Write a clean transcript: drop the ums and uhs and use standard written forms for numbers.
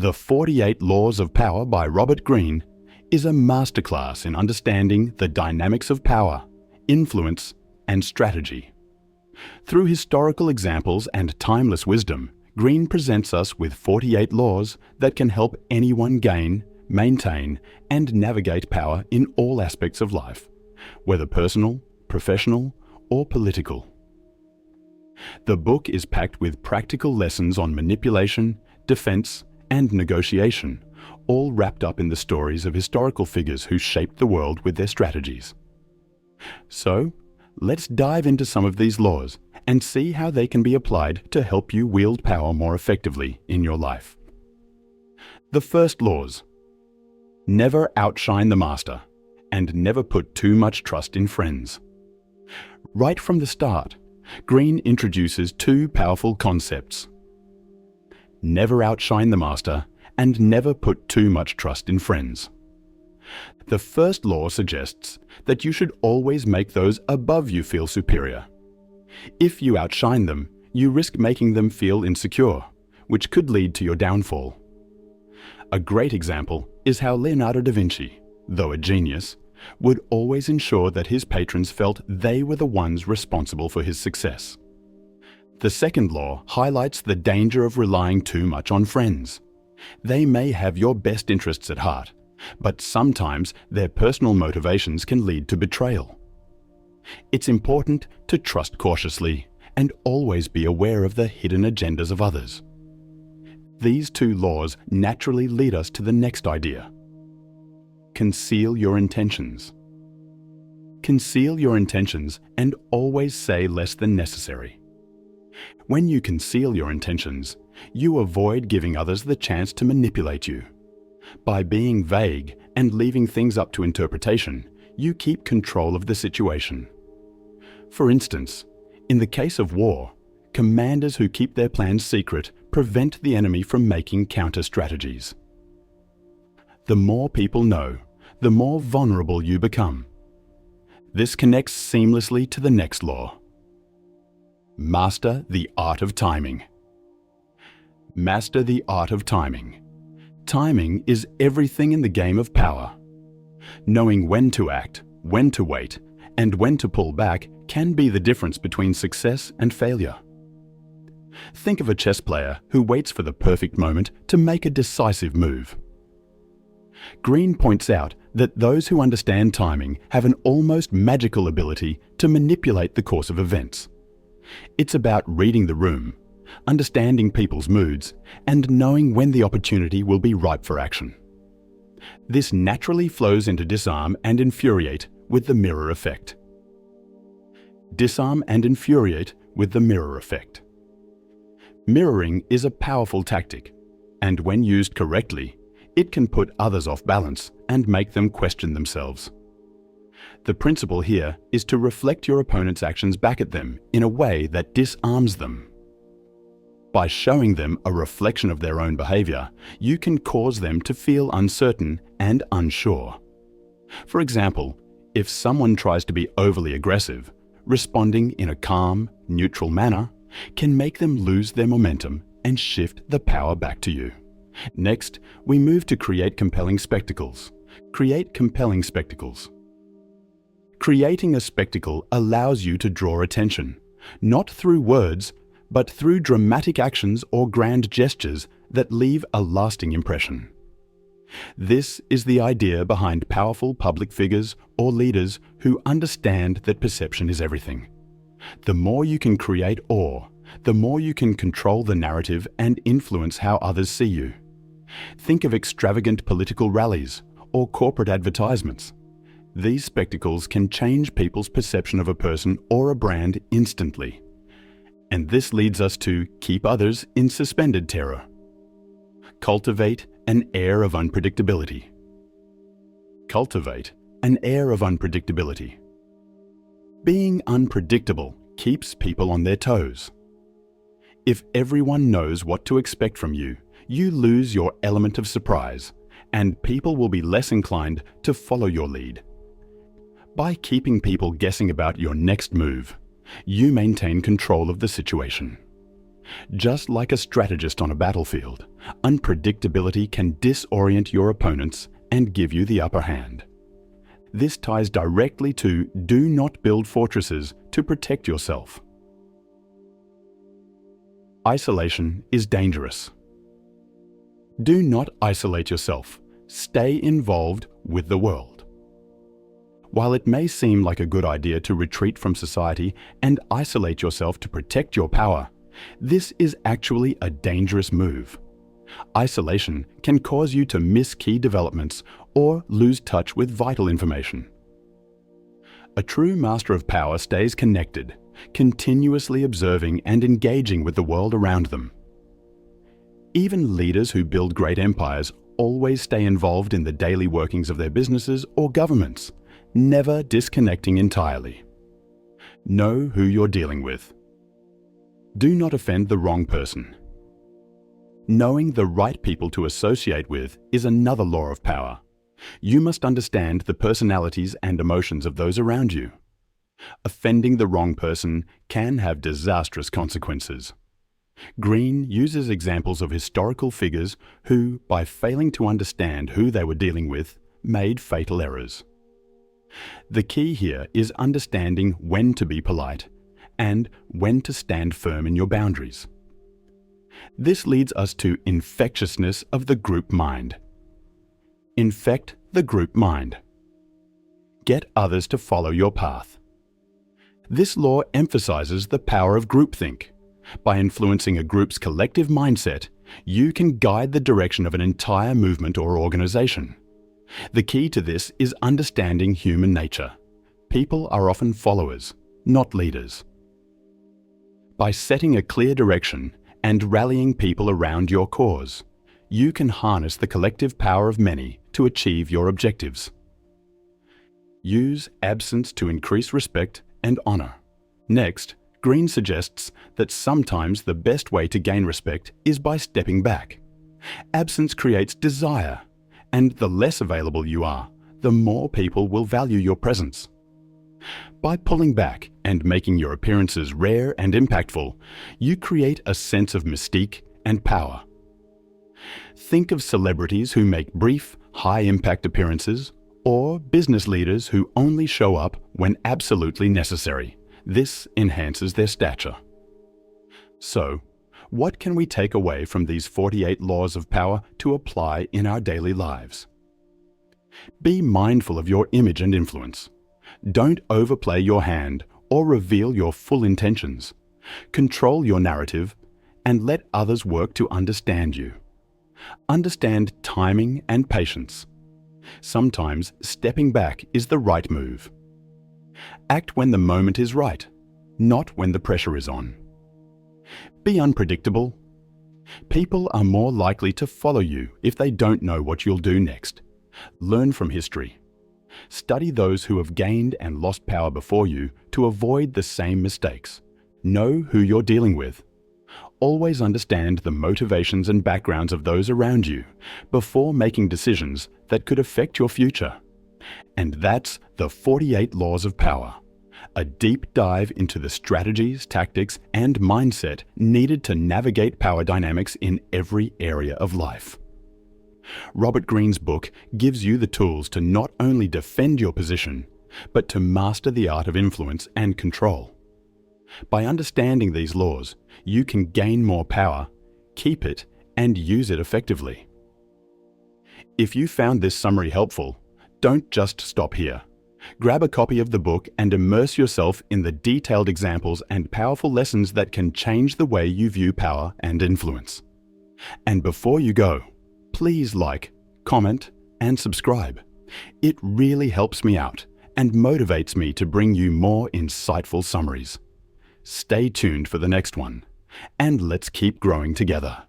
The 48 Laws of Power by Robert Greene is a masterclass in understanding the dynamics of power, influence, and strategy. Through historical examples and timeless wisdom, Greene presents us with 48 laws that can help anyone gain, maintain, and navigate power in all aspects of life, whether personal, professional, or political. The book is packed with practical lessons on manipulation, defense, and negotiation, all wrapped up in the stories of historical figures who shaped the world with their strategies. So, let's dive into some of these laws and see how they can be applied to help you wield power more effectively in your life. The first laws: never outshine the master, and never put too much trust in friends. Right from the start, Greene introduces two powerful concepts: never outshine the master, and never put too much trust in friends. The first law suggests that you should always make those above you feel superior. If you outshine them, you risk making them feel insecure, which could lead to your downfall. A great example is how Leonardo da Vinci, though a genius, would always ensure that his patrons felt they were the ones responsible for his success. The second law highlights the danger of relying too much on friends. They may have your best interests at heart, but sometimes their personal motivations can lead to betrayal. It's important to trust cautiously and always be aware of the hidden agendas of others. These two laws naturally lead us to the next idea: conceal your intentions. Conceal your intentions and always say less than necessary. When you conceal your intentions, you avoid giving others the chance to manipulate you. By being vague and leaving things up to interpretation, you keep control of the situation. For instance, in the case of war, commanders who keep their plans secret prevent the enemy from making counter-strategies. The more people know, the more vulnerable you become. This connects seamlessly to the next law: master the art of timing. Master the art of timing. Timing is everything in the game of power. Knowing when to act, when to wait, and when to pull back can be the difference between success and failure. Think of a chess player who waits for the perfect moment to make a decisive move. Greene points out that those who understand timing have an almost magical ability to manipulate the course of events. It's about reading the room, understanding people's moods, and knowing when the opportunity will be ripe for action. This naturally flows into disarm and infuriate with the mirror effect. Disarm and infuriate with the mirror effect. Mirroring is a powerful tactic, and when used correctly, it can put others off balance and make them question themselves. The principle here is to reflect your opponent's actions back at them in a way that disarms them. By showing them a reflection of their own behavior, you can cause them to feel uncertain and unsure. For example, if someone tries to be overly aggressive, responding in a calm, neutral manner can make them lose their momentum and shift the power back to you. Next, we move to create compelling spectacles. Create compelling spectacles. Creating a spectacle allows you to draw attention, not through words, but through dramatic actions or grand gestures that leave a lasting impression. This is the idea behind powerful public figures or leaders who understand that perception is everything. The more you can create awe, the more you can control the narrative and influence how others see you. Think of extravagant political rallies or corporate advertisements. These spectacles can change people's perception of a person or a brand instantly. And this leads us to keep others in suspended terror. Cultivate an air of unpredictability. Cultivate an air of unpredictability. Being unpredictable keeps people on their toes. If everyone knows what to expect from you, you lose your element of surprise, and people will be less inclined to follow your lead. By keeping people guessing about your next move, you maintain control of the situation. Just like a strategist on a battlefield, unpredictability can disorient your opponents and give you the upper hand. This ties directly to do not build fortresses to protect yourself. Isolation is dangerous. Do not isolate yourself. Stay involved with the world. While it may seem like a good idea to retreat from society and isolate yourself to protect your power, this is actually a dangerous move. Isolation can cause you to miss key developments or lose touch with vital information. A true master of power stays connected, continuously observing and engaging with the world around them. Even leaders who build great empires always stay involved in the daily workings of their businesses or governments, never disconnecting entirely. Know who you're dealing with. Do not offend the wrong person. Knowing the right people to associate with is another law of power. You must understand the personalities and emotions of those around you. Offending the wrong person can have disastrous consequences. Greene uses examples of historical figures who, by failing to understand who they were dealing with, made fatal errors. The key here is understanding when to be polite and when to stand firm in your boundaries. This leads us to infectiousness of the group mind. Infect the group mind. Get others to follow your path. This law emphasizes the power of groupthink. By influencing a group's collective mindset, you can guide the direction of an entire movement or organization. The key to this is understanding human nature. People are often followers, not leaders. By setting a clear direction and rallying people around your cause, you can harness the collective power of many to achieve your objectives. Use absence to increase respect and honor. Next, Greene suggests that sometimes the best way to gain respect is by stepping back. Absence creates desire, and the less available you are, the more people will value your presence. By pulling back and making your appearances rare and impactful, you create a sense of mystique and power. Think of celebrities who make brief, high-impact appearances, or business leaders who only show up when absolutely necessary. This enhances their stature. So, what can we take away from these 48 laws of power to apply in our daily lives? Be mindful of your image and influence. Don't overplay your hand or reveal your full intentions. Control your narrative and let others work to understand you. Understand timing and patience. Sometimes stepping back is the right move. Act when the moment is right, not when the pressure is on. Be unpredictable. People are more likely to follow you if they don't know what you'll do next. Learn from history. Study those who have gained and lost power before you to avoid the same mistakes. Know who you're dealing with. Always understand the motivations and backgrounds of those around you before making decisions that could affect your future. And that's the 48 laws of power. A deep dive into the strategies, tactics, and mindset needed to navigate power dynamics in every area of life. Robert Greene's book gives you the tools to not only defend your position, but to master the art of influence and control. By understanding these laws, you can gain more power, keep it, and use it effectively. If you found this summary helpful, don't just stop here. Grab a copy of the book and immerse yourself in the detailed examples and powerful lessons that can change the way you view power and influence. And before you go, please like, comment, and subscribe. It really helps me out and motivates me to bring you more insightful summaries. Stay tuned for the next one, and let's keep growing together.